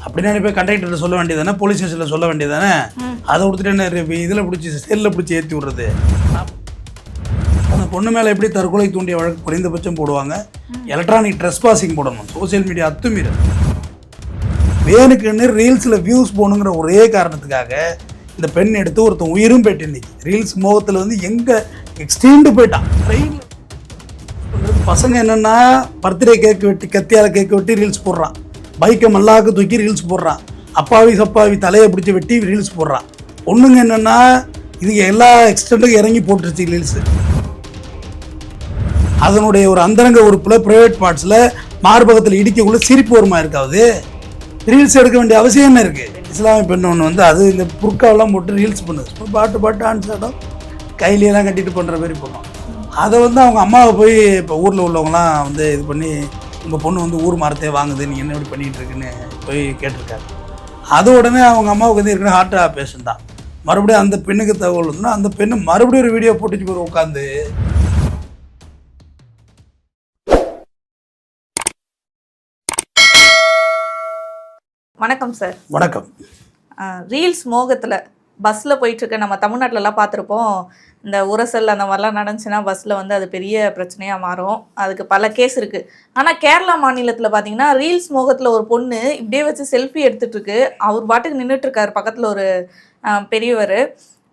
அப்படின்னா போய் கண்டக்டர்கிட்ட சொல்ல வேண்டியதானே, போலீஸ் ஸ்டேஷனில் சொல்ல வேண்டியதானே. அதை கொடுத்துட்டு என்ன இதில் பிடிச்சி செல்லில் பிடிச்சி ஏற்றி விடுறது. அந்த பொண்ணு மேலே எப்படி தற்கொலை தூண்டிய வழக்கு குறைந்தபட்சம் போடுவாங்க, எலக்ட்ரானிக் ட்ரெஸ்பாசிங் போடணும், சோசியல் மீடியா அத்துமீறல். வேணுக்குன்னு ரீல்ஸில் வியூஸ் போகணுங்கிற ஒரே காரணத்துக்காக இந்த பெண் எடுத்து ஒருத்தன் உயிரும் போயிட்டு இன்னைக்கு ரீல்ஸ் மோகத்தில் வந்து எங்கே எக்ஸ்ட்ரீம்டு போயிட்டான். ட்ரெயினில் பசங்க என்னென்னா பர்த்டே கேக் வெட்டி கத்தியால் கேக் வெட்டி ரீல்ஸ் போடுறான், பைக்கை மல்லாக்கு தூக்கி ரீல்ஸ் போடுறான், அப்பாவி சப்பாவி தலையை பிடிச்சி வெட்டி ரீல்ஸ் போடுறான். பொண்ணுங்க என்னென்னா இது எல்லா எக்ஸ்டெண்ட்டுக்கும் இறங்கி போட்டுருச்சு ரீல்ஸு. அதனுடைய ஒரு அந்தரங்க உறுப்பில் ப்ரைவேட் பார்ட்ஸில் மார்பகத்தில் இடிக்கக்குள்ள சிரிப்பு வருமா இருக்காது. ரீல்ஸ் எடுக்க வேண்டிய அவசியம் என்ன இருக்குது? இஸ்லாமிய பெண் ஒன்று வந்து அது இந்த புர்காவெல்லாம் போட்டு ரீல்ஸ் பண்ணுது, பாட்டு டான்ஸ் ஆடும், கையிலெல்லாம் கட்டிட்டு பண்ணுற மாதிரி பண்ணும். அதை வந்து அவங்க அம்மாவை போய் இப்போ ஊரில் உள்ளவங்களாம் வந்து இது பண்ணி உங்கள் பொண்ணு வந்து ஊர் மரத்தையே வாங்குது, நீங்கள் என்ன இப்படி பண்ணிகிட்டு இருக்குன்னு போய் கேட்டிருக்காரு. அது உடனே அவங்க அம்மாவுக்கு வந்து ஏற்கனவே ஹார்ட் ஆப்ரேஷன் தான். மறுபடியும் அந்த பெண்ணுக்கு தகவல் வந்துன்னா அந்த பெண்ணு மறுபடியும் ஒரு வீடியோ போட்டுச்சு போய் உட்காந்து. வணக்கம் சார். வணக்கம். ரீல்ஸ் மோகத்தில் பஸ்ஸில் போயிட்டுருக்க நம்ம தமிழ்நாட்டிலலாம் பார்த்துருப்போம். இந்த உரசல் அந்த மாதிரிலாம் நடந்துச்சுன்னா பஸ்ஸில் வந்து அது பெரிய பிரச்சனையாக மாறும். அதுக்கு பல கேஸ் இருக்குது. ஆனால் கேரளா மாநிலத்தில் பார்த்தீங்கன்னா ரீல்ஸ் மோகத்தில் ஒரு பொண்ணு இப்படியே வச்சு செல்ஃபி எடுத்துகிட்ருக்கு. அவர் பாட்டுக்கு நின்றுட்டுருக்காரு, பக்கத்தில் ஒரு பெரியவர்.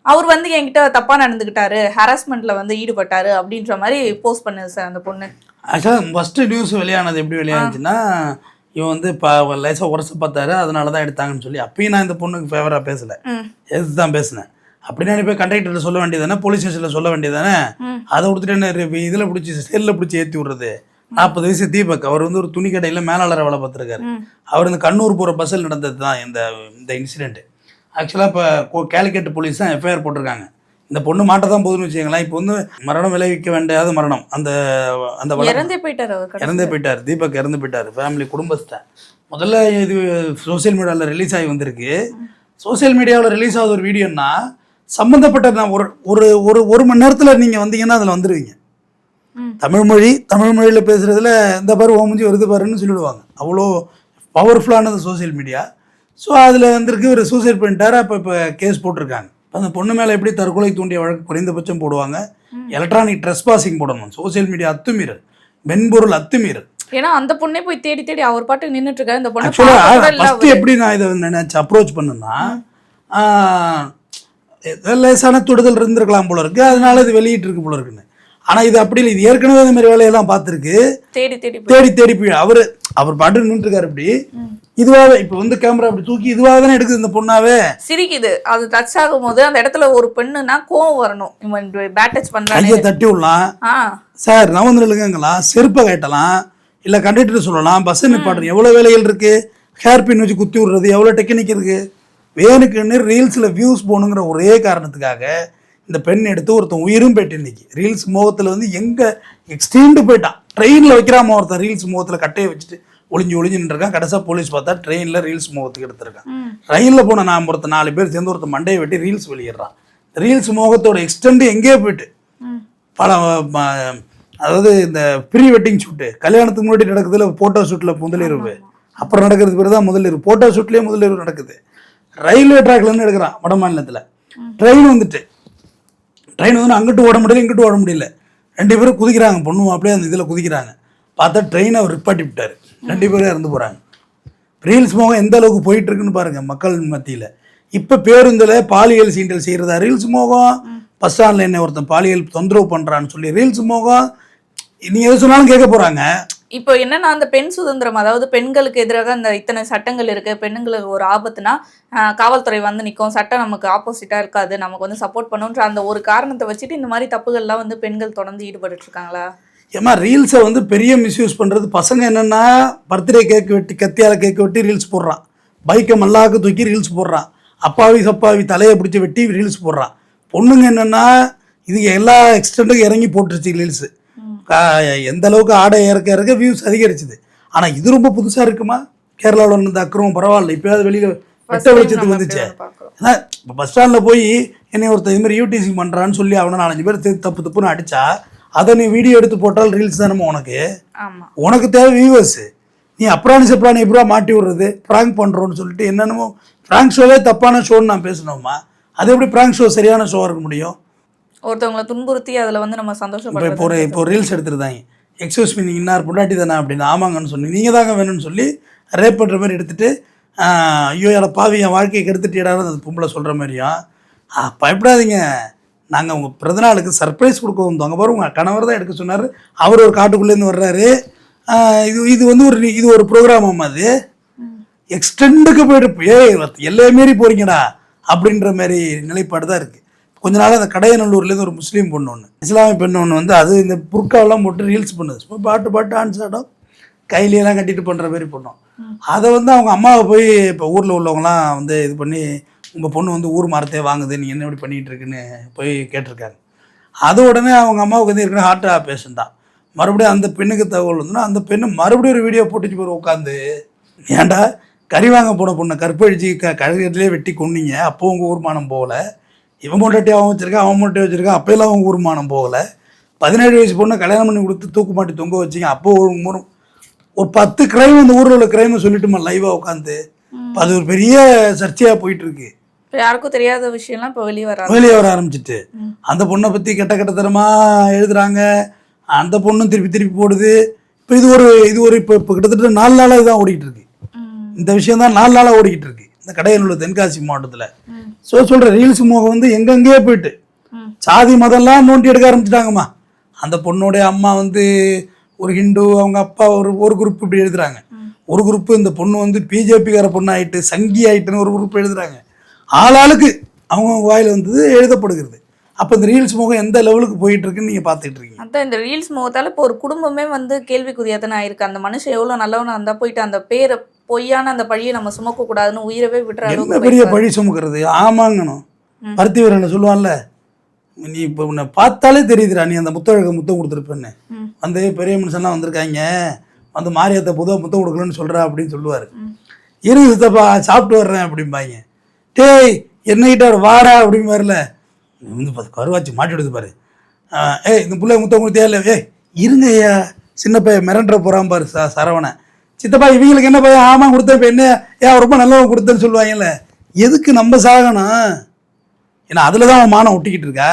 அவர் வந்து என்கிட்ட தப்பாக நடந்துக்கிட்டாரு, ஹராஸ்மெண்ட்டில் வந்து ஈடுபட்டார் அப்படின்ற மாதிரி போஸ்ட் பண்ணுது சார் அந்த பொண்ணு. ஆக்சுவலாக ஃபஸ்ட்டு நியூஸ் வெளியானது எப்படி வெளியானுச்சுன்னா, இவன் வந்து இப்போ லைஸாக உரச பார்த்தாரு, அதனால தான் எடுத்தாங்கன்னு சொல்லி அப்பயும் நான் இந்த பொண்ணுக்கு ஃபேவராக பேசலை, எது தான் பேசினேன். அப்படின்னா போய் கண்டக்டர்கிட்ட சொல்ல வேண்டியதானே, போலீஸ் ஸ்டேஷனில் சொல்ல வேண்டியதானே. அதை கொடுத்துட்டு என்ன இதில் பிடிச்சி செல்லில் பிடிச்சி ஏற்றி விடுறது. 40 வயசு தீபக், அவர் வந்து ஒரு துணி கடையில் மேலாளரை வேலை பார்த்துருக்காரு. அவர் இந்த கண்ணூர் போகிற பஸ்ஸில் நடந்தது தான் இந்த இன்சிடென்ட்டு. ஆக்சுவலாக இப்போ கேலிக்கட் போலீஸ் தான் எஃப்ஐஆர் போட்டிருக்காங்க. இந்த பொண்ணு மாட்ட தான் போதுன்னு வச்சுக்கலாம். இப்போ வந்து மரணம் விளைவிக்க வேண்டியது மரணம். அந்த இறந்தே போயிட்டார் தீபக், இறந்து போயிட்டார். ஃபேமிலி குடும்பத்தை முதல்ல இது சோசியல் மீடியாவில் ரிலீஸ் ஆகி வந்திருக்கு. சோசியல் மீடியாவில் ரிலீஸ் ஆகுது ஒரு வீடியோன்னா சம்மந்தப்பட்ட நான் ஒரு மணி நேரத்தில் நீங்கள் வந்தீங்கன்னா அதில் வந்துடுவீங்க. தமிழ் மொழியில் பேசுகிறதுல இந்த பாரு ஓமுஞ்சி வருது பாருன்னு சொல்லிவிடுவாங்க. அவ்வளோ பவர்ஃபுல்லானது சோசியல் மீடியா. ஸோ அதில் வந்திருக்கு, ஒரு சூசைட் பண்ணிட்டார். இப்போ கேஸ் போட்டிருக்காங்க. அந்த பொண்ணு மேலே எப்படி தற்கொலை தூண்டிய வழக்கு குறைந்தபட்சம் போடுவாங்க, எலக்ட்ரானிக் ட்ரெஸ்பாசிங் போடணும், சோசியல் மீடியா அத்துமீறல், மென்பொருள் அத்துமீறல். ஏன்னா அந்த பொண்ணே போய் தேடி அவர் பாட்டு நின்றுட்டு இருக்காரு. இந்த பொண்ணு ஃபர்ஸ்ட் எப்படி நான் இதை நினைச்சு அப்ரோச் பண்ணுன்னா, லேசான தொடுதல் இருந்திருக்கலாம் போல இருக்கு, அதனால இது வெளியிட்டு இருக்கு போல இருக்குன்னு. ஆனால் இது அப்படி இல்லை, இது ஏற்கனவே இந்த மாதிரி வேலையெல்லாம் பார்த்துருக்கு. தேடி போய் அவர் பாட்டு நின்றுட்டு இருக்காரு. இப்படி இதுவாகவே இப்போ வந்து கேமரா அப்படி தூக்கி இதுவாக தானே எடுக்குது. இந்த பொண்ணாவே சிரிக்குது. அது டச் ஆகும் போது அந்த இடத்துல ஒரு பெண்ணுனா கோவம் வரணும். இவன் பேட் டச் பண்றாங்க, கையை தட்டி விடலாம், சார் நவந்திரலுங்களா செருப்பை கட்டலாம், இல்லை கண்டக்டர் சொல்லலாம், பஸ் நிப்பாட்டுறது, எவ்வளோ வேலைகள் இருக்கு. ஹேர் பின் வச்சு குத்தி விடுறது, எவ்வளோ டெக்னிக் இருக்கு. வேணுக்குன்னு ரீல்ஸில் வியூஸ் போகணுங்கிற ஒரே காரணத்துக்காக இந்த பெண் எடுத்து ஒருத்தன் உயிரும் போயிட்டு இன்னைக்கு ரீல்ஸ் மோகத்தில் வந்து எங்கே எக்ஸ்ட்ரீம்டு போயிட்டான். ட்ரெயினில் வைக்கிறாம ஒருத்தன் ரீல்ஸ் மோகத்தில் கட்டையை வச்சுட்டு ஒளிஞ்சு நின்றுருக்கான். கடைசியாக போலீஸ் பார்த்தா ட்ரெயினில் ரீல்ஸ் மோகத்துக்கு எடுத்திருக்கான். ரயிலில் போன நான் ஒருத்தர் 4 பேர் சேர்ந்து ஒருத்தர் மண்டையை வெட்டி ரீல்ஸ் வெளியிடுறான். ரீல்ஸ் மோகத்தோட எக்ஸ்டெண்டு எங்கேயோ போயிட்டு அதாவது இந்த ப்ரீ வெட்டிங் ஷூட்டு, கல்யாணத்துக்கு முன்னாடி நடக்குதுல ஃபோட்டோ ஷூட்டில் முதலிரவு, அப்புறம் நடக்கிறது பேர் தான் முதலிரவு. ஃபோட்டோ ஷூட்லேயே முதலிரவு நடக்குது. ரயில்வே ட்ராக்லேருந்து எடுக்கிறான் வட மாநிலத்தில். ட்ரெயின் வந்து அங்கிட்டு ஓட முடியல, இங்கிட்டு ஓட முடியல. 2 பேரும் குதிக்கிறாங்க, பொண்ணு அப்படியே அந்த இதில் குதிக்கிறாங்க. பார்த்தா ட்ரெயினை அவர் ரிப்பாட்டி விட்டார். 2 பேரும் இறந்து போகிறாங்க. ரீல்ஸ் மோகம் எந்த அளவுக்கு போயிட்டு இருக்குன்னு பாருங்க மக்கள் மத்தியில். இப்போ பேருந்தில் பாலியல் சீண்டல் செய்கிறதா ரீல்ஸ் மோகம், பஸ் ஸ்டாண்டில் என்ன ஒருத்தன் பாலியல் தொந்தரவு பண்ணுறான்னு சொல்லி ரீல்ஸ் மோகம். நீங்கள் எது சொன்னாலும் கேட்க போகிறாங்க. இப்போ என்னன்னா அந்த பெண் சுதந்திரம், அதாவது பெண்களுக்கு எதிராக அந்த இத்தனை சட்டங்கள் இருக்கு, பெண்ணுங்களுக்கு ஒரு ஆபத்துனா காவல்துறை வந்து நிற்கும், சட்டம் நமக்கு ஆப்போசிட்டா இருக்காது, நமக்கு வந்து சப்போர்ட் பண்ணுன்ற அந்த ஒரு காரணத்தை வச்சுட்டு இந்த மாதிரி தப்புகள்லாம் வந்து பெண்கள் தொடர்ந்து ஈடுபட்டு இருக்காங்களா? ஏமா ரீல்ஸை வந்து பெரிய மிஸ்யூஸ் பண்ணுறது. பசங்க என்னென்னா பர்த்டே கேக் வெட்டி கத்தியால் கேக் வெட்டி ரீல்ஸ் போடுறான், பைக்கை மல்லாக்கு தூக்கி ரீல்ஸ் போடுறான், அப்பாவி சப்பாவி தலையை பிடிச்சி வெட்டி ரீல்ஸ் போடுறான். பொண்ணுங்க என்னென்னா இது எல்லா எக்ஸ்டெண்ட்டுக்கும் இறங்கி போட்டுருச்சு ரீல்ஸு. எந்த அளவுக்கு ஆடை இறக்க வியூஸ் அதிகரிச்சுது. ஆனால் இது ரொம்ப புதுசாக இருக்குமா? கேரளாவில் இருந்த அக்கிரமம் பரவாயில்ல, இப்போயாவது வெளியில் வெட்ட வெளிச்சத்துக்கு வந்துச்சு. ஏன்னா இப்போ பஸ் ஸ்டாண்டில் போய் என்னை ஒருத்தர் இதுமாதிரி யூடிசிங் பண்ணுறான்னு சொல்லி அவனை 4-5 பேர் தப்புன்னு அடித்தா அதை நீ வீடியோ எடுத்து போட்டால் ரீல்ஸ் தானே உனக்கு தேவை வியூவர்ஸு. நீ அப்ராணி சப்ராணி எப்படா மாட்டி விடுறது, ப்ராங்க் பண்ணுறோன்னு சொல்லிட்டு என்னென்னமோ ப்ராங்க் ஷோவே தப்பான ஷோன்னு நான் பேசணுமா? அது எப்படி ப்ராங்க் ஷோ சரியான ஷோவாக இருக்க முடியும்? ஒருத்தவங்களை துன்புறுத்தி அதில் வந்து நம்ம சந்தோஷப்படுறோம். இப்போ ரீல்ஸ் எடுத்துருந்தாங்க, எக்ஸ்கியூஸ் மீ நீங்கள் இன்னார் பொண்டாட்டி தானே அப்படின்னு. ஆமாங்கன்னு சொல்லி நீங்கள் தாங்க வேணும்னு சொல்லி ரேப் பண்ணுற மாதிரி எடுத்துகிட்டு ஐயோ எட பாவி என் வாழ்க்கையை கெடுத்துட்டிடாரு அந்த பொம்பளை சொல்கிற மாதிரியும். பயப்படாதீங்க, நாங்கள் உங்கள் பிறந்தநாளுக்கு சர்ப்ரைஸ் கொடுக்க வந்தோம். அங்கே பாரு உங்கள் கணவர் தான் எடுக்க சொன்னார், அவர் ஒரு காட்டுக்குள்ளேருந்து வர்றாரு. இது வந்து இது ஒரு ப்ரோக்ராம் அது எக்ஸ்டெண்டுக்கு போயிட்டு எல்லையை மீறி போகிறீங்கடா அப்படின்ற மாதிரி நிலைப்பாடு தான் இருக்குது. கொஞ்ச நாள் அந்த கடையநல்லூர்லேருந்து ஒரு முஸ்லீம் பொண்ணு ஒன்று, இஸ்லாமிய பெண்ணு ஒன்று வந்து அது இந்த புர்காவெல்லாம் போட்டு ரீல்ஸ் பண்ணுது. பாட்டு டான்ஸ் ஆடும், கையிலையெல்லாம் கட்டிட்டு பண்ணுற மாதிரி பண்ணோம். அதை வந்து அவங்க அம்மாவை போய் இப்போ ஊரில் உள்ளவங்களாம் வந்து இது பண்ணி உங்கள் பொண்ணு வந்து ஊர் மரத்தே வாங்குது, நீ என்ன இப்படி பண்ணிகிட்டு இருக்குன்னு போய் கேட்டிருக்காங்க. அது உடனே அவங்க அம்மாவுக்கு வந்து இருக்கிற ஹார்ட் ஆப்ரேஷன் தான். மறுபடியும் அந்த பெண்ணுக்கு தகவல் வந்துன்னா அந்த பெண்ணு மறுபடியும் ஒரு வீடியோ போட்டுச்சு போய் உட்காந்து, ஏன்டா கறி வாங்க போன பொண்ணை கற்பழிச்சு கழுகத்திலே வெட்டி கொன்னீங்க, அப்போ உங்கள் ஊர்மானம் போகலை. இவன் மொட்டைட்டி அவன் வச்சுருக்கான், அவன் மொட்டை வச்சுருக்கான், அப்போல்லாம் அவங்க ஊர்மானம் போகலை. 17 வயசு பொண்ணை கல்யாணம் பண்ணி கொடுத்து தூக்கு மாட்டி தொங்க வச்சிங்க, அப்போ ஒரு 10 கிரைம் அந்த ஊரில் உள்ள கிரைமை சொல்லிட்டுமா லைவாக உட்காந்து. அது ஒரு பெரிய சர்ச்சையாக போயிட்டுருக்கு. யாருக்கும் தெரியாத விஷயம்லாம் இப்போ வெளியே வர ஆரம்பிச்சிட்டு அந்த பொண்ணை பற்றி கெட்டத்தனமாக எழுதுறாங்க. அந்த பொண்ணும் திருப்பி போடுது. இப்போ இது ஒரு இப்போ கிட்டத்தட்ட 4 நாளாக இதுதான் ஓடிக்கிட்டு இருக்கு. இந்த விஷயம் தான் 4 நாளாக ஓடிக்கிட்டு இருக்கு இந்த கடையநல்லூர் தென்காசி மாவட்டத்தில். சொல்கிற ரீல்ஸ் மோகம் வந்து எங்கெங்கேயே போயிட்டு சாதி மதம்லாம் நோண்டி எடுக்க ஆரம்பிச்சிட்டாங்கம்மா. அந்த பொண்ணுடைய அம்மா வந்து ஒரு ஹிந்து, அவங்க அப்பா ஒரு குரூப் இப்படி எழுதுறாங்க. ஒரு குரூப்பு இந்த பொண்ணு வந்து பிஜேபிக்கார பொண்ணு ஆகிட்டு சங்கி ஆகிட்டுன்னு ஒரு குரூப் எழுதுறாங்க. ஆளாளுக்கு அவங்க வாயில் வந்தது எழுதப்படுகிறது. அப்போ இந்த ரீல்ஸ் முகம் எந்த லெவலுக்கு போயிட்டு இருக்குன்னு நீங்கள் பார்த்துட்டு இருக்கீங்க. அதான் இந்த ரீல்ஸ் முகத்தால் இப்போ ஒரு குடும்பமே வந்து கேள்விக்குரியாதானே ஆயிருக்கு. அந்த மனுஷன் எவ்வளோ நல்லவனா இருந்தால் போயிட்டு அந்த பேரை பொய்யான அந்த பழியை நம்ம சுமக்கக்கூடாதுன்னு உயிரவே விட்டுறாரு. என்ன பெரிய பழி சுமக்கிறது? ஆமாங்கணும். பருத்தி வீரன் சொல்லுவான்ல, நீ இப்போ உன்னை பார்த்தாலே தெரியுதுடா நீ அந்த முத்தம் கொடுத்துருப்பேன்னு. வந்து பெரிய மனுஷன்லாம் வந்திருக்காங்க, வந்து மாரியாத்த பொதுவாக முத்தம் கொடுக்கலன்னு சொல்கிறா அப்படின்னு சொல்லுவார். இருந்து சித்தப்பா சாப்பிட்டு வர்றேன் அப்படிம்பாங்க. டேய் என்னகிட்ட வாடா அப்படிம்பாருல, வந்து கருவாச்சி மாட்டி விடுது பாரு. இந்த பிள்ளை முத்தம் கொடுத்தியா இல்லை? இருங்க ஐயா, சின்ன பையன் மிரண்ட போகிறான் பாரு சரவணை. சித்தப்பா இவங்களுக்கு என்ன பையன்? ஆமாம் கொடுத்தேன். இப்போ என்ன ரொம்ப நல்லவன் கொடுத்தேன்னு சொல்லுவாங்கல்ல. எதுக்கு நம்ம சாகணும்? ஏன்னா அதில் தான் அவன் மானம் ஒட்டிக்கிட்டு இருக்கா.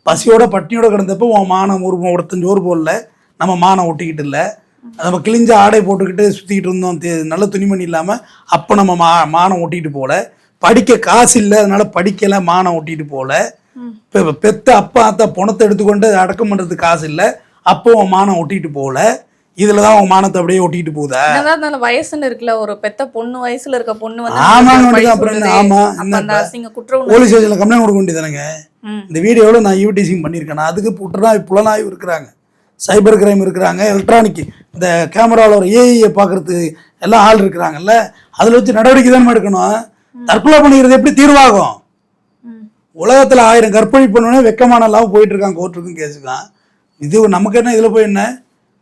பசியோட பட்டினியோட கிடந்தப்போ உன் மானம் ஒருத்தன் ஜோறு போடல, நம்ம மானம் ஒட்டிக்கிட்டு இல்லை. நம்ம கிழிஞ்ச ஆடை போட்டுக்கிட்டு சுற்றிக்கிட்டு இருந்தோம், நல்ல துணிமணி இல்லாமல். அப்போ நம்ம மானம் ஒட்டிக்கிட்டு போகல. படிக்க காசு இல்லை, அதனால படிக்கலை, மானம் ஒட்டிட்டு போகல. இப்போ பெத்த அப்பா அத்தா பணத்தை எடுத்துக்கொண்டு அடக்கம் பண்ணுறதுக்கு காசு இல்லை, அப்போ உன் மானம் ஒட்டிட்டு போகல. இதில் தான் உன் மானத்தை அப்படியே ஒட்டிட்டு போகுதா? வயசுன்னு இருக்குல்ல, ஒரு பெத்த பொண்ணு வயசுல இருக்க பொண்ணு வந்து போலீஸ் ஸ்டேஷனில் கம்ப்ளைண்ட் கொடுக்க வேண்டியதானங்க. இந்த வீடியோவில் நான் யூடிசிங் பண்ணியிருக்கேன். அதுக்கு புலனாய்வு இருக்கிறாங்க, சைபர் கிரைம் இருக்கிறாங்க, எலக்ட்ரானிக் இந்த கேமராவில் ஒரு ஏஐயை பார்க்கறதுக்கு எல்லாம் ஆள் இருக்கிறாங்கல்ல. அதில் வச்சு நடவடிக்கை தானே எடுக்கணும். தற்கொலை பண்ணிக்கிறது எப்படி தீர்வாகும்? உலகத்தில் 1000 கற்பழி பண்ணுவோன்னே வெக்கமான எல்லாம் போயிட்டு இருக்காங்க கோர்ட்டுக்கும் கேஸுக்கான். இது நமக்கு என்ன, இதில் போய் என்ன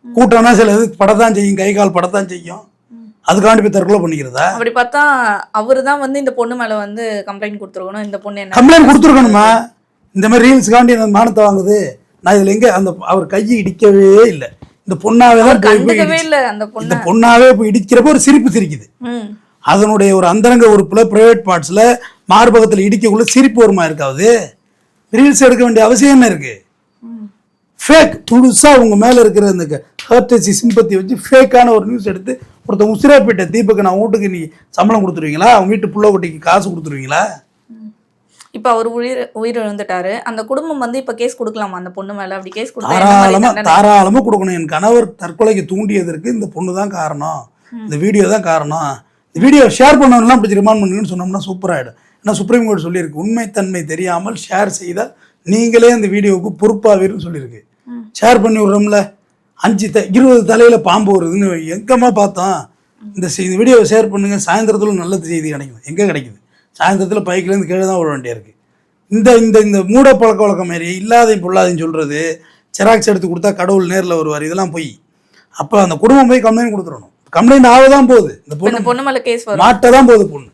கூட்டம்னா சில இது படத்தான் செய்யும், கை கால் படத்தான் செய்யும். அதுக்காண்டி போய் தற்கொலை பண்ணிக்கிறதா? அப்படி பார்த்தா அவரு தான் வந்து இந்த பொண்ணு மேலே வந்து கம்ப்ளைண்ட் கொடுத்துருக்கணும். இந்த பொண்ணு என்ன கம்ப்ளைண்ட் கொடுத்துருக்கணுமா? இந்த மாதிரி ரீல்ஸுக்காண்டி அந்த மானத்தை வாங்குது. நான் இதில் எங்கே அவர் கையை இடிக்கவே இல்லை. இந்த பொண்ணாவே தான் இல்லை. அந்த பொண்ணாவே போய் இடிக்கிறப்ப ஒரு சிரிப்பு சிரிக்குது. அதனுடைய ஒரு அந்தரங்க உறுப்புல பிரைவேட் பார்ட்ஸில் மார்பகத்தில் இடிக்கக்குள்ள சிரிப்பு வருமா இருக்காது? ரீல்ஸ் எடுக்க வேண்டிய அவசியம் என்ன இருக்கு? ஃபேக் புதுசாக உங்கள் மேலே இருக்கிற இந்த ஹர்டசி சிம்பத்தி வச்சு ஃபேக்கான ஒரு நியூஸ் எடுத்து ஒருத்தன் உசிராப்பேட்டை தீபக்கு நான் வீட்டுக்கு நீ சம்பளம் கொடுத்துருவீங்களா? அவங்க வீட்டு புள்ள குட்டிக்கு காசு கொடுத்துருவீங்களா? இப்போ அவர் உயிர் இழந்துட்டாரு. அந்த குடும்பம் வந்து இப்போ கேஸ் கொடுக்கலாமா அந்த பொண்ணு மேலே? அப்படி கேஸ் தாராளமாக கொடுக்கணும். என் கணவர் தற்கொலைக்கு தூண்டியதற்கு இந்த பொண்ணு தான் காரணம், இந்த வீடியோ தான் காரணம். இந்த வீடியோ ஷேர் பண்ணவங்கலாம் பிடிச்சி ரிமாண்ட் பண்ணுங்கன்னு சொன்னோம்னா சூப்பராகிடும். ஏன்னா சுப்ரீம் கோர்ட் சொல்லியிருக்கு, உண்மைத்தன்மை தெரியாமல் ஷேர் செய்தால் நீங்களே இந்த வீடியோவுக்கு பொறுப்பாவீர்னு சொல்லியிருக்கு. ஷேர் பண்ணி விட்றோம்ல, 20 தலையில் பாம்பு வருதுன்னு எங்கம்மா பார்த்தோம். இந்த வீடியோவை ஷேர் பண்ணுங்க, சாயந்தரத்தில் நல்ல செய்தி கிடைக்கும். எங்கே கிடைக்குது? சாயந்தரத்தில் பைக்கிலேருந்து கீழே தான் விட வேண்டியா இருக்குது. இந்த மூட பழக்க வழக்கம் மாரி இல்லாதையும் பொல்லாதையும் சொல்கிறது, செராக்ஸ் எடுத்து கொடுத்தா கடவுள் நேரில் வருவார், இதெல்லாம் போய். அப்போ அந்த குடும்பம் போய் கம்ப்ளைண்ட் கொடுத்துடணும். கம்ப்ளைண்ட் ஆகதான் போகுது, இந்த பொண்ணு மேலே கேஸ் மாட்டதான் போகுது. பொண்ணு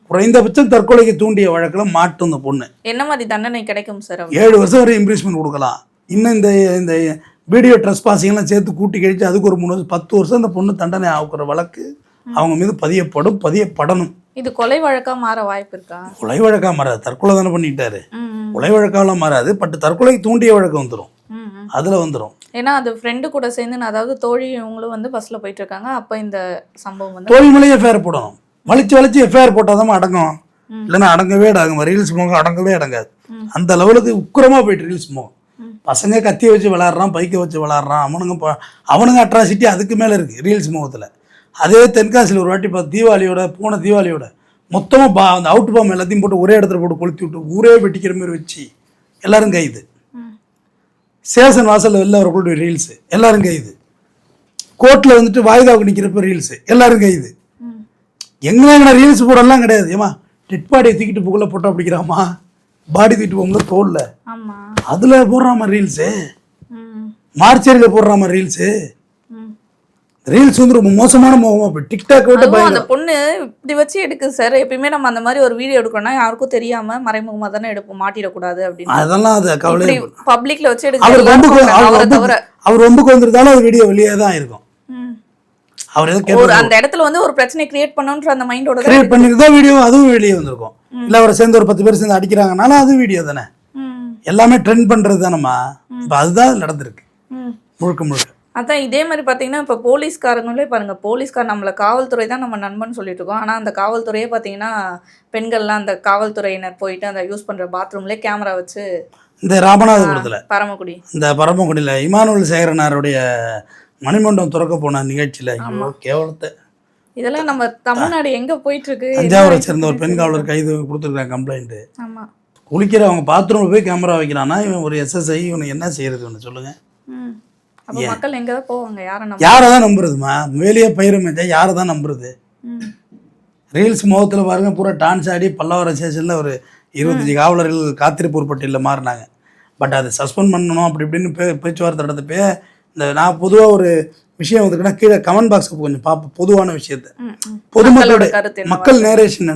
குறைந்தபட்சம் தற்கொலைக்கு தூண்டிய வழக்கில் மாட்டும். இந்த பொண்ணு என்ன மாதிரி தண்டனை கிடைக்கும் சார்? 7 வருஷம் வரை இம்ப்ரீஸ்மெண்ட் கொடுக்கலாம். இன்னும் இந்த வீடியோ ட்ரெஸ் பாசிங்லாம் சேர்த்து கூட்டி கழிச்சு அதுக்கு ஒரு 3 வருஷம் 10 வருஷம் அந்த பொண்ணு தண்டனை ஆக்குற வழக்கு அவங்க மீது பதியப்படணும். இது கொலை வழக்கா மாற வாய்ப்பு இருக்கா? கொலை வழக்கா மாறாது, தற்கொலை தானே பண்ணிட்டாரு. கொலை வழக்காலாம் மாறாது, பட் தற்கொலை தூண்டிய வழக்கு வந்துடும், அதுல வந்துடும். ஏன்னா அது ஃப்ரெண்டு கூட சேர்ந்து அதாவது தோழி இவங்களும் வந்து பஸ்ல போயிட்டு இருக்காங்க, அப்ப இந்த சம்பவம் வந்து தோழி மேலேயே எஃப்ஐஆர் போடணும். வலிச்சு எஃப்ஐஆர் போட்டாதான் அடங்கும், இல்லைன்னா அடங்கவே அடங்கும். ரீல்ஸ் முகம் அடங்கவே அடங்காது. அந்த லெவலுக்கு உக்கிரமா போயிட்டு ரீல்ஸ் முகம். பசங்க கத்தியை வச்சு விளாட்றான், பைக்கை வச்சு விளாட்றான், அவனுங்க அட்ராசிட்டி அதுக்கு மேலே இருக்குது ரீல்ஸ் முகத்தில். அதே தென்காசியில் ஒரு வாட்டி போன தீபாவளியோட மொத்தமாக அந்த அவுட் பாம் எல்லாத்தையும் போட்டு ஒரே இடத்துல போட்டு கொளுத்தி விட்டு ஊரே வெட்டிக்கிற மாதிரி வச்சு எல்லாரும் கைது. சேஷன் வாசலில் வெளில வரக்கூடிய ரீல்ஸு எல்லாரும் கைது. கோர்ட்டில் வந்துட்டு வாய்தாவுக்கு நிற்கிறப்ப ரீல்ஸு எல்லாரும் கைது. எங்கே ரீல்ஸ் போடலாம் கிடையாது. ஏமா டெட் பாடியை தூக்கிட்டு புகழ போட்டோ பிடிக்கிறாமா, பாடி தூக்கிட்டு போகும்போது தோல்ல அதில் போடுறாமா ரீல்ஸு, மார்ச்சரியில் போடுறாமா ரீல்ஸு. ரீல்ஸ் வந்து ரொம்ப மோசமான முகமா போய் டிக்டாக் விட்டு அந்த பொண்ணு இப்படி வச்சு எடுக்குது சார். எப்பயுமே நம்ம அந்த மாதிரி ஒரு வீடியோ எடுக்கணும்னா யாருக்கும் தெரியாம மறைமுகமா தானே எடுப்போம், மாட்டிடக்கூடாது அப்படின்னு. அதெல்லாம் அது கவலை. பப்ளிக்ல வச்சு எடுக்க அவர் ரொம்பக்கு வந்திருந்தாலும் அது வீடியோ வெளியே தான் இருக்கும். அவர் அந்த இடத்துல வந்து ஒரு பிரச்சனை கிரியேட் பண்ணணும்ன்ற அந்த மைண்டோட கிரியேட் பண்ணிருந்தா வீடியோ அதுவும் வெளியே வந்திருக்கும். இல்ல அவரை சேர்ந்து ஒரு 10 பேர் சேர்ந்து அடிக்கிறாங்கனால அது வீடியோ தானே. எல்லாமே ட்ரெண்ட் பண்றது தானம்மா. இப்போ அதுதான் நடந்திருக்கு முழுக்க. அதான் இதே மாதிரி பார்த்தீங்கன்னா இப்போ போலீஸ்காரங்களே பாருங்க, போலீஸ்கார் நம்மளை காவல்துறை தான் நம்ம நண்பன் சொல்லிட்டு இருக்கோம். ஆனால் அந்த காவல்துறையே பார்த்தீங்கன்னா பெண்கள்லாம் அந்த காவல்துறையினர் போயிட்டு அந்த யூஸ் பண்ற பாத்ரூம்லேயே கேமரா வச்சு இந்த ராமநாதபுரத்தில் இந்த பரமக்குடியில் இமானுவேல் சேகரனாருடைய மணிமண்டபம் திறக்க போன நிகழ்ச்சியில் கேவலத்தை இதெல்லாம் நம்ம தமிழ்நாடு எங்க போயிட்டு இருக்கு. தஞ்சாவூரை சேர்ந்த ஒரு பெண் காவலர் கைது கொடுத்துருக்காங்க கம்ப்ளைண்ட். ஆமா, குளிக்கிற அவங்க பாத்ரூம்ல போய் கேமரா வைக்கிறானா இவன் ஒரு SSI, இவனுக்கு என்ன செய்யறது ஒன்று சொல்லுங்க. அப்ப மக்கள் எங்க தான் போவாங்க, யாரை தான் நம்புறதுமா? வெளியே பயிரமைச்சா யாரை தான் நம்புறது? ரீல்ஸ் முகத்தில் பாருங்க, பூரா டான்ஸ் ஆடி பல்லாவரம் ஸ்டேஷனில் ஒரு 25 காவலர்கள் காத்திருப்பூர் பட்டியலில் மாறினாங்க. பட் அதை சஸ்பெண்ட் பண்ணணும் அப்படி இப்படின்னு பேச்சுவார்த்தை நடந்தப்போ இந்த நான் பொதுவாக ஒரு விஷயம் வந்துக்குன்னா கீழே கமெண்ட் பாக்ஸ் கொஞ்சம் பார்ப்போம். பொதுவான விஷயத்த பொதுமக்களோட மக்கள் நேரேஷன்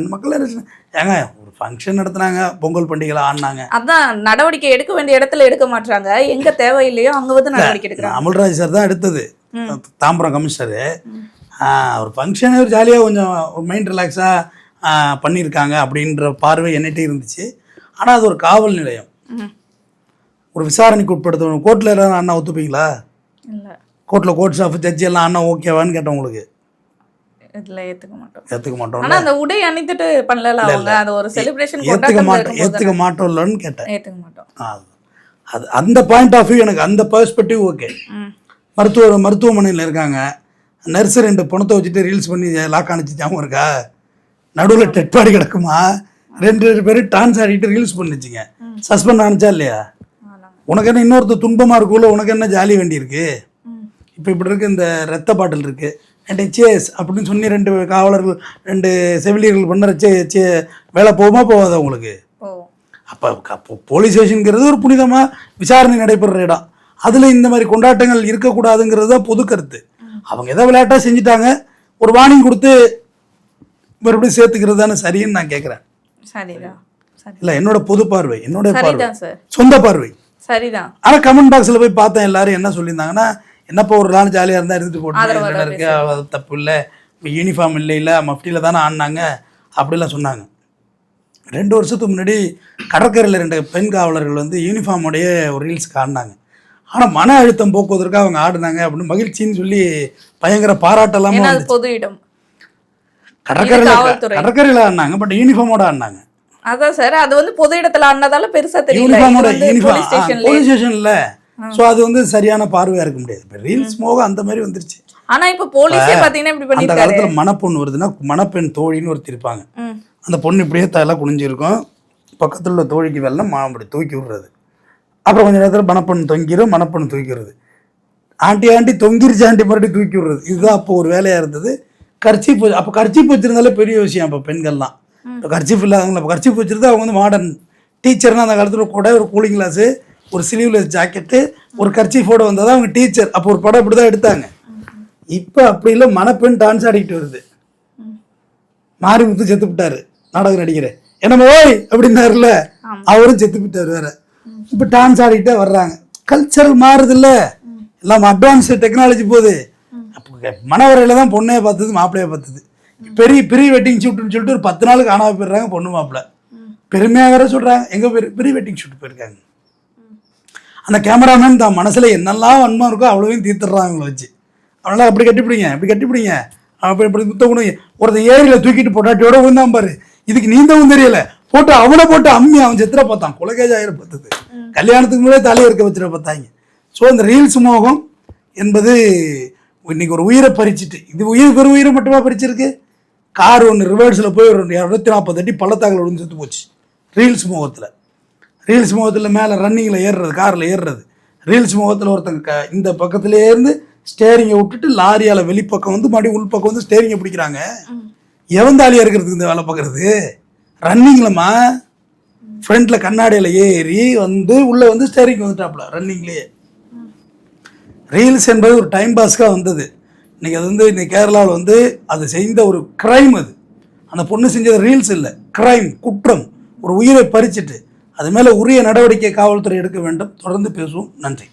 ஏங்க ஒரு ஃபங்க்ஷன் நடத்துனாங்க, பொங்கல் பண்டிகை ஆடினாங்க, அதான் நடவடிக்கை எடுக்க வேண்டிய இடத்துல எடுக்க மாட்டாங்க, எங்க தேவையில்லையோ அங்க வந்து நடவடிக்கை எடுக்கிறாங்க. அமல்ராஜ் சார் தான் எடுத்தது, தாம்பரம் கமிஷனரு. ஒரு ஃபங்க்ஷனே ஒரு ஜாலியாக கொஞ்சம் ஒரு மைண்ட் ரிலாக்ஸாக பண்ணியிருக்காங்க அப்படின்ற பார்வை என்னட்டே இருந்துச்சு. ஆனால் அது ஒரு காவல் நிலையம், ஒரு விசாரணைக்கு உட்படுத்தணும். கோர்ட்டில் எல்லாம் அண்ணா ஒத்துப்பீங்களா? கோர்ட்டில் கோர்ட் ஸ்டாஃப் ஜட்ஜி எல்லாம் அண்ணா ஓகேவான்னு கேட்டேன். உங்களுக்கு ஏற்றுக்க மாட்டோம். ஆனா அந்த உடை அணிந்துட்டு பண்ணல அவங்க, அது ஒரு செலிப்ரேஷன் ஏற்றுக்க மாட்டோம் இல்லைன்னு கேட்டேன். ஏற்றுக்க மாட்டோம். அது அந்த பாயிண்ட் ஆஃப் வியூ எனக்கு அந்த பெர்ஸ்பெக்டிவ் ஓகே. மருத்துவமனையில் இருக்காங்க, நர்ஸு 2 பணத்தை வச்சுட்டு ரீல்ஸ் பண்ணி லாக் அனுப்பிச்சு ஞாபகம் இருக்கா? நடுவில் டெட் பாடி கிடக்குமா, 2 பேர் டான்ஸ் ஆடிட்டு ரீல்ஸ் பண்ணிச்சுங்க. சஸ்பெண்ட் ஆனிச்சா இல்லையா? உனக்கு என்ன இன்னொருத்தர் துன்பமாக இருக்குள்ள, உனக்கு என்ன ஜாலி வேண்டி இருக்கு? இப்போ இப்படி இருக்கு, இந்த ரத்த பாட்டில் இருக்கு, 2 சேஸ் அப்படின்னு சொல்லி 2 காவலர்கள் 2 செவிலியர்கள் பண்ண வேலை போகுமா போகாதா உங்களுக்கு? அப்போ போலீஸ் ஸ்டேஷனுங்கிறது ஒரு புனிதமாக விசாரணை நடைபெறுற இடம். அதில் இந்த மாதிரி கொண்டாட்டங்கள் இருக்கக்கூடாதுங்கிறது தான் பொது கருத்து. அவங்க எதோ விளையாட்டாக செஞ்சுட்டாங்க, ஒரு வார்னிங் கொடுத்து மறுபடியும் சேர்த்துக்கிறது தானே சரின்னு நான் கேட்குறேன். இல்லை, என்னோட பொது பார்வை, என்னோட பார்வை, சொந்த பார்வை சரிதான். ஆனால் கமெண்ட் பாக்ஸில் போய் பார்த்தேன், எல்லாரும் என்ன சொல்லியிருந்தாங்கன்னா, என்னப்பா ஒரு நாள் ஜாலியாக இருந்தால் இருந்துட்டு போட்டு இருக்கு, அது தப்பு இல்லை, யூனிஃபார்ம் இல்லை மஃப்டியில் தானே ஆடினாங்க அப்படிலாம் சொன்னாங்க. 2 வருஷத்துக்கு முன்னாடி கடற்கரையில் 2 பெண் காவலர்கள் வந்து யூனிஃபார்மோடைய ஒரு ரீல்ஸ்க்கு ஆடினாங்க. ஆனால் மன அழுத்தம் போக்குவதற்காக அவங்க ஆடினாங்க அப்படின்னு மகிழ்ச்சின்னு சொல்லி பயங்கர பாராட்டெல்லாம் பொது இடம் கடற்கரையில் ஆடினாங்க, பட் யூனிஃபார்மோட ஆடினாங்க. அதான் சார், அது வந்து பொது இடத்துல ஆனதால பெருசா தெரியல, போலீஸ் ஸ்டேஷன்ல. சோ அது வந்து சரியான பார்வையா இருக்க முடியாது. இப்ப ரீல்ஸ் மோகம் அந்த மாதிரி வந்துருச்சு. ஆனா இப்ப போலீஸே பாத்தீங்கன்னா இப்படி பண்ணிட்டாங்க. அந்த காலத்துல மணப்பொண்ணு வருதுன்னா மணப்பெண் தோழின்னு ஒருத்தர் இருப்பாங்க. அந்த பொண்ணு இப்படியே தலை குனிஞ்சிருக்கும், பக்கத்துல உள்ள தோழிக்கு வெள்ளம் அப்படி தூக்கி விடுறது. அப்புறம் கொஞ்ச நேரத்துல மணப்பெண் தொங்கிரும், மணப்பெண் தூக்கிடுறது. ஆண்டி தொங்கிருச்சு, ஆண்டி மறுபடியும் தூக்கி விடுறது. இதுதான் அப்போ ஒரு வேலையா இருந்தது. கர்ச்சீப், அப்போ கர்ச்சீப் வச்சிருந்தாலே பெரிய விஷயம். அப்போ பெண்கள்லாம் இப்போ கர்ச்சீப் இல்லாதவங்கள இப்போ கர்ச்சீப் வச்சிருந்தா அவங்க வந்து மாடர்ன் டீச்சர்னா அந்த காலத்தில் கூட ஒரு கூலிங் கிளாஸு, ஒரு ஸ்லீவ்லெஸ் ஜாக்கெட்டு, ஒரு கர்ச்சீஃபோடு வந்தால் தான் அவங்க டீச்சர். அப்போ ஒரு படம் இப்படி தான் எடுத்தாங்க. இப்போ அப்படி இல்லை, மணப்பெண் டான்ஸ் ஆடிக்கிட்டு வருது. மாரிமுத்து செத்து விட்டாரு நாடகம் நடிக்கிற, என்னமோ ஓய் அப்படின்னாருல, அவரும் செத்து விட்டார் வேற. இப்போ டான்ஸ் ஆடிக்கிட்டே வர்றாங்க. கல்ச்சரல் மாறுது இல்லை, எல்லாம் அட்வான்ஸ் டெக்னாலஜி போகுது. அப்போ மணவரையில் தான் பொண்ணையை பார்த்தது மாப்பிள்ளையை பார்த்தது. பெரிய ப்ரீ வெட்டிங் ஷூட்டுன்னு சொல்லிட்டு ஒரு 10 நாளுக்கு காணாம போயிடுறாங்க பொண்ணு மாப்பிள்ளை. பெருமையாக வேற சொல்கிறாங்க எங்கே ப்ரீ வெட்டிங் ஷூட் போயிருக்காங்க. அந்த கேமராமேன் தான் மனசில் என்னெல்லாம் வன்மம் இருக்கோ அவ்வளோவையும் தீர்த்துடுறாங்க அவங்கள வச்சு. அவனால அப்படி கட்டிப்பிடிங்க அப்படி இப்படி முத்த கொடுங்க. ஒருத்தன் ஏரியில் தூக்கிட்டு பொட்டாட்டியோட விழுந்தான் பாரு, இதுக்கு நீந்தவும் தெரியல, போட்டு அவனை போட்டு அம்மி அவன் செத்துற பார்த்தான், கொலைகேஜ் ஆயிரம் பார்த்தது. கல்யாணத்துக்கு முன்னாடி தலையை இருக்க வச்சுட பார்த்தாங்க. ஸோ இந்த ரீல்ஸ் மோகம் என்பது இன்னைக்கு ஒரு உயிரை பறிச்சுட்டு, இது உயிருக்கு ஒரு உயிரை மட்டுமா பறிச்சிருக்கு. கார் ஒன்று ரிவர்ஸில் போய் ஒரு 240 அடி பள்ளத்தாக்கில் விழுந்து செத்து போச்சு ரீல்ஸ் முகத்தில் மேலே ரன்னிங்கில் ஏறுறது, காரில் ஏறுறது. ரீல்ஸ் முகத்தில் ஒருத்தங்க இந்த பக்கத்துலேயே இருந்து ஸ்டேரிங்கை விட்டுட்டு லாரியால் வெளிப்பக்கம் வந்து மறுபடியும் உள்பக்கம் வந்து ஸ்டேரிங்கை பிடிக்கிறாங்க. எவந்தாலியாக இருக்கிறதுக்கு இந்த வேலை பார்க்குறது ரன்னிங்லம்மா. ஃப்ரண்ட்டில் கண்ணாடியில் ஏறி வந்து உள்ளே வந்து ஸ்டேரிங் வந்துட்டாப்புல ரன்னிங்லேயே. ரீல்ஸ் என்பது ஒரு டைம் பாஸ்க்காக வந்தது. இன்றைக்கி அது வந்து இன்னைக்கு கேரளாவில் வந்து அது செய்த ஒரு க்ரைம். அது அந்த பொண்ணு செஞ்சது ரீல்ஸ் இல்லை, க்ரைம், குற்றம், ஒரு உயிரை பறிச்சுட்டு அது மேலே உரிய நடவடிக்கை காவல்துறை எடுக்க வேண்டும். தொடர்ந்து பேசுவோம். நன்றி.